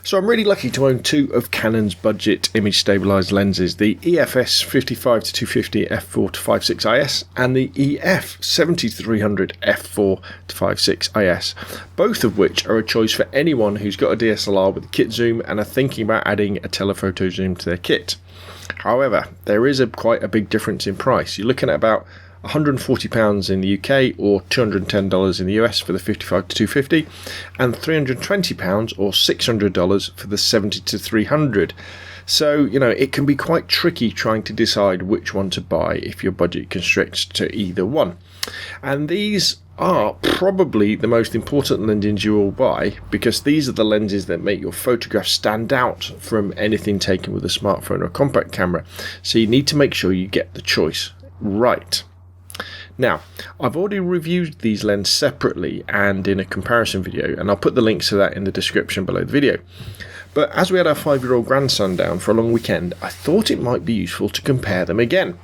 So I'm really lucky to own two of Canon's budget image stabilised lenses, the EF-S 55-250 f4-56 IS and the EF-70-300 f4-56 IS, both of which are a choice for anyone who's got a DSLR with a kit zoom and are thinking about adding a telephoto zoom to their kit. However, there is quite a big difference in price. You're looking at about £140 in the UK or $210 in the US for the 55-250 and £320 or $600 for the 70-300. So, it can be quite tricky trying to decide which one to buy if your budget constricts to either one. And these are probably the most important lenses you will buy, because these are the lenses that make your photographs stand out from anything taken with a smartphone or compact camera. So you need to make sure you get the choice right. Now, I've already reviewed these lenses separately and in a comparison video, and I'll put the links to that in the description below the video. But as we had our 5-year-old grandson down for a long weekend, I thought it might be useful to compare them again,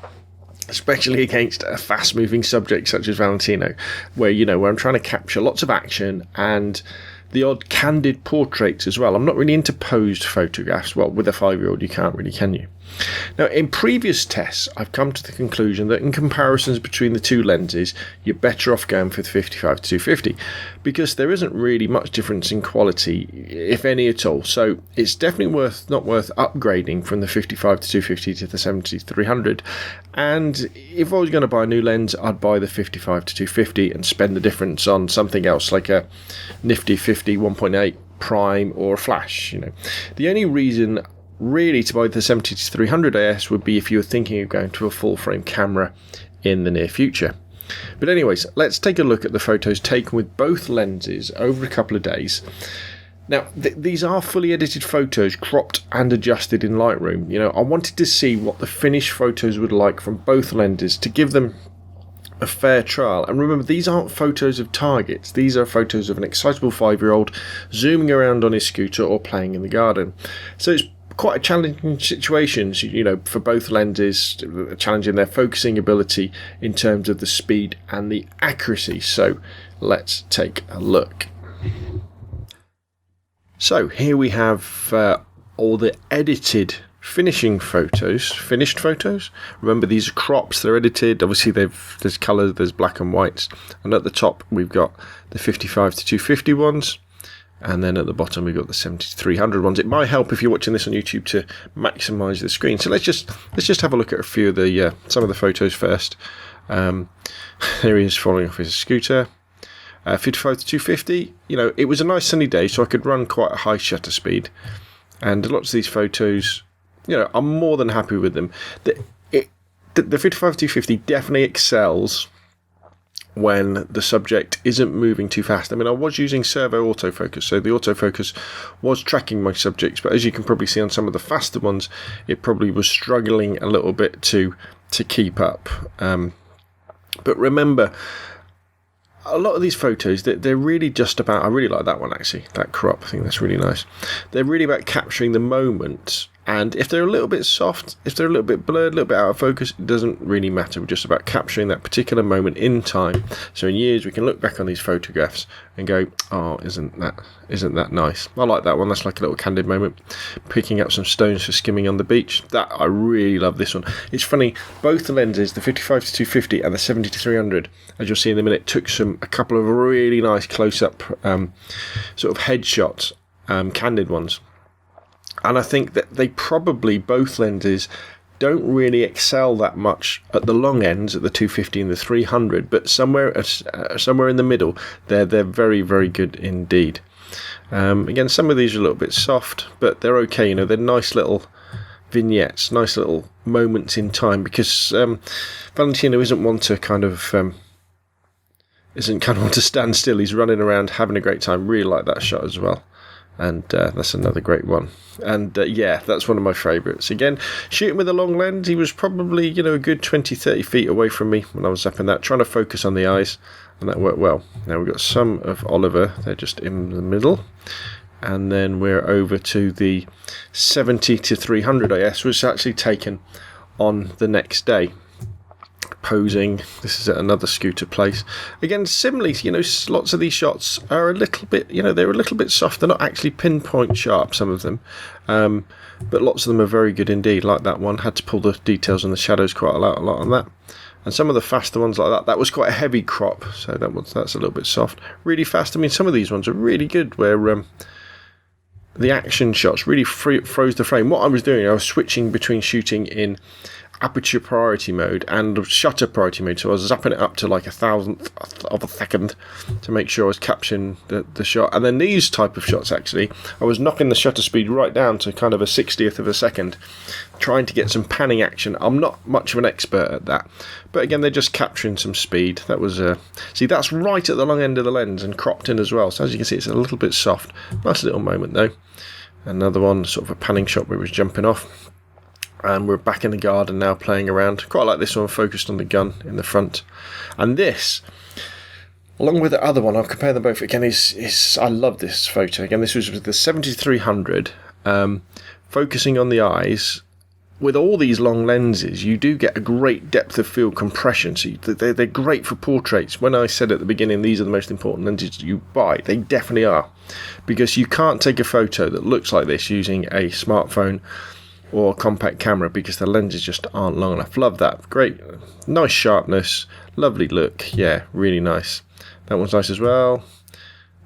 especially against a fast-moving subject such as Valentino, where I'm trying to capture lots of action and the odd candid portraits as well. I'm not really into posed photographs. Well, with a 5-year-old you can't really, can you? Now, in previous tests, I've come to the conclusion that in comparisons between the two lenses, you're better off going for the 55-250, because there isn't really much difference in quality, if any at all. So it's definitely not worth upgrading from the 55-250 to the 70-300. And if I was going to buy a new lens, I'd buy the 55-250 and spend the difference on something else, like a nifty 50 1.8 prime or a flash. The only reason really to buy the 70-300 AS would be if you were thinking of going to a full frame camera in the near future. But anyways, let's take a look at the photos taken with both lenses over a couple of days. Now, these are fully edited photos, cropped and adjusted in Lightroom. I wanted to see what the finished photos would like from both lenses to give them a fair trial. And remember, these aren't photos of targets. These are photos of an excitable 5-year-old zooming around on his scooter or playing in the garden. So it's quite a challenging situation, for both lenses, challenging their focusing ability in terms of the speed and the accuracy. So let's take a look. So here we have all the edited finished photos. Remember, these are crops, they're edited. Obviously there's colours, there's black and whites, and at the top we've got the 55-250 ones. And then at the bottom we've got the 70-300 ones. It might help if you're watching this on YouTube to maximise the screen. So let's just have a look at a few of the some of the photos first. There he is falling off his scooter. 55-250. It was a nice sunny day, so I could run quite a high shutter speed. And lots of these photos, I'm more than happy with them. The 55-250 definitely excels when the subject isn't moving too fast. I was using servo autofocus, so the autofocus was tracking my subjects, but as you can probably see on some of the faster ones, it probably was struggling a little bit to keep up. But remember, a lot of these photos, they're really just about, I really like that one actually, that crop, I think that's really nice. They're really about capturing the moment, and if they're a little bit soft, if they're a little bit blurred, a little bit out of focus, it doesn't really matter. We're just about capturing that particular moment in time. So in years we can look back on these photographs and go, oh, isn't that nice? I like that one. That's like a little candid moment, picking up some stones for skimming on the beach. I really love this one. It's funny, both the lenses, the 55-250 and the 70-300, as you'll see in a minute, took a couple of really nice close-up sort of headshots, candid ones. And I think that they probably, both lenses, don't really excel that much at the long ends, at the 250 and the 300, but somewhere in the middle, they're very, very good indeed. Again, some of these are a little bit soft, but they're okay. They're nice little vignettes, nice little moments in time, because Valentino isn't one to stand still. He's running around having a great time. Really like that shot as well. And that's another great one. And that's one of my favourites. Again, shooting with a long lens, he was probably a good 20-30 feet away from me when I was up in that, trying to focus on the eyes, and that worked well. Now we've got some of Oliver, they're just in the middle, and then we're over to the 70-300 IS, which was actually taken on the next day. posing. This is at another scooter place. Again, similarly, lots of these shots are a little bit, they're a little bit soft. They're not actually pinpoint sharp, some of them. But lots of them are very good indeed, like that one. Had to pull the details and the shadows quite a lot on that. And some of the faster ones like that was quite a heavy crop, so that's a little bit soft. Really fast. I mean, some of these ones are really good where the action shots really froze the frame. What I was doing, I was switching between shooting in aperture priority mode and shutter priority mode, so I was zapping it up to like 1,000th of a second to make sure I was capturing the shot. And then these type of shots, actually, I was knocking the shutter speed right down to kind of a 60th of a second, trying to get some panning action. I'm not much of an expert at that, but again, they're just capturing some speed. That was see, that's right at the long end of the lens and cropped in as well, so as you can see, it's a little bit soft. Nice little moment though. Another one, sort of a panning shot where it was jumping off. And we're back in the garden now, playing around. Quite like this one, focused on the gun in the front. And this, along with the other one, I've compared them both again, is I love this photo. Again, this was with the 7300, focusing on the eyes. With all these long lenses, you do get a great depth of field compression, so they're great for portraits. When I said at the beginning these are the most important lenses you buy, they definitely are, because you can't take a photo that looks like this using a smartphone or a compact camera, because the lenses just aren't long enough. Love that. Great, nice sharpness, lovely look. Yeah, really nice. That one's nice as well.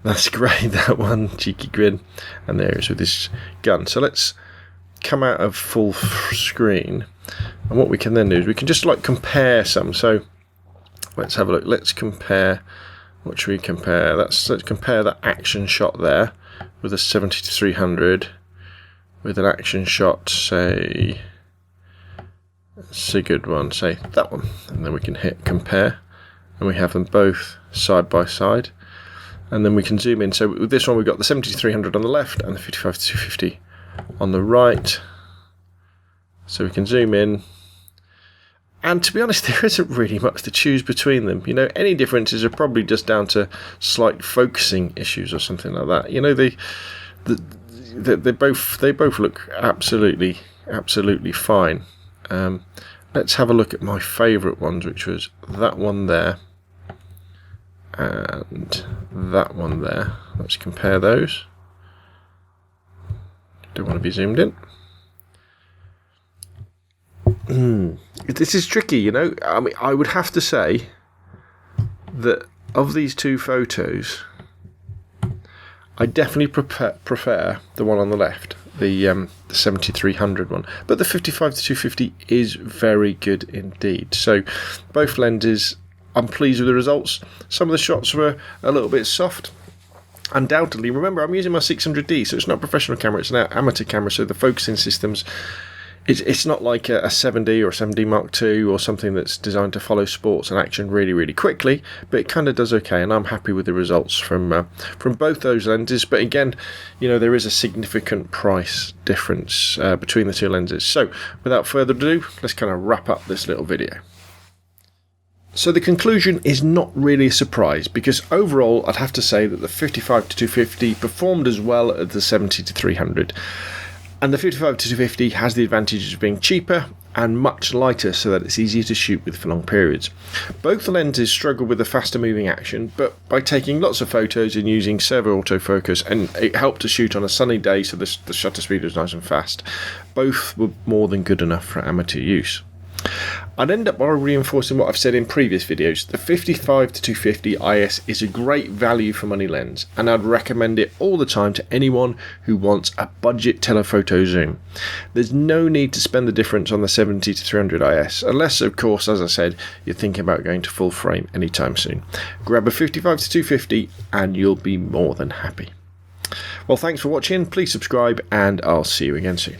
That's great, that one, cheeky grin. And there it is with this gun. So let's come out of full screen, and what we can then do is we can just like compare some. So let's have a look. Let's compare. What should we compare? Let's compare that action shot there with a 70-300 with an action shot, say, it's a good one, say that one, and then we can hit compare, and we have them both side by side, and then we can zoom in. So with this one, we've got the 70-300 on the left and the 55-250 on the right, so we can zoom in. And to be honest, there isn't really much to choose between them. Any differences are probably just down to slight focusing issues or something like that. They both look absolutely fine. Let's have a look at my favourite ones, which was that one there and that one there. Let's compare those. Don't want to be zoomed in. This is tricky, I mean, I would have to say that of these two photos, I definitely prefer the one on the left, the 70-300 one. But the 55-250 is very good indeed. So both lenses, I'm pleased with the results. Some of the shots were a little bit soft. Undoubtedly, remember, I'm using my 600D, so it's not a professional camera, it's an amateur camera, so the focusing systems, it's not like a 7D or a 7D Mark II or something that's designed to follow sports and action really, really quickly, but it kind of does okay, and I'm happy with the results from both those lenses. But again, there is a significant price difference between the two lenses. So without further ado, let's kind of wrap up this little video. So the conclusion is not really a surprise, because overall I'd have to say that the 55-250 performed as well as the 70-300. And the 55-250 has the advantage of being cheaper and much lighter, so that it's easier to shoot with for long periods. Both lenses struggle with the faster moving action, but by taking lots of photos and using servo autofocus, and it helped to shoot on a sunny day, so the shutter speed was nice and fast. Both were more than good enough for amateur use. I'd end up by reinforcing what I've said in previous videos. The 55-250 IS is a great value for money lens, and I'd recommend it all the time to anyone who wants a budget telephoto zoom. There's no need to spend the difference on the 70-300 IS, unless of course, as I said, you're thinking about going to full frame anytime soon. Grab a 55-250 and you'll be more than happy. Well, thanks for watching, please subscribe, and I'll see you again soon.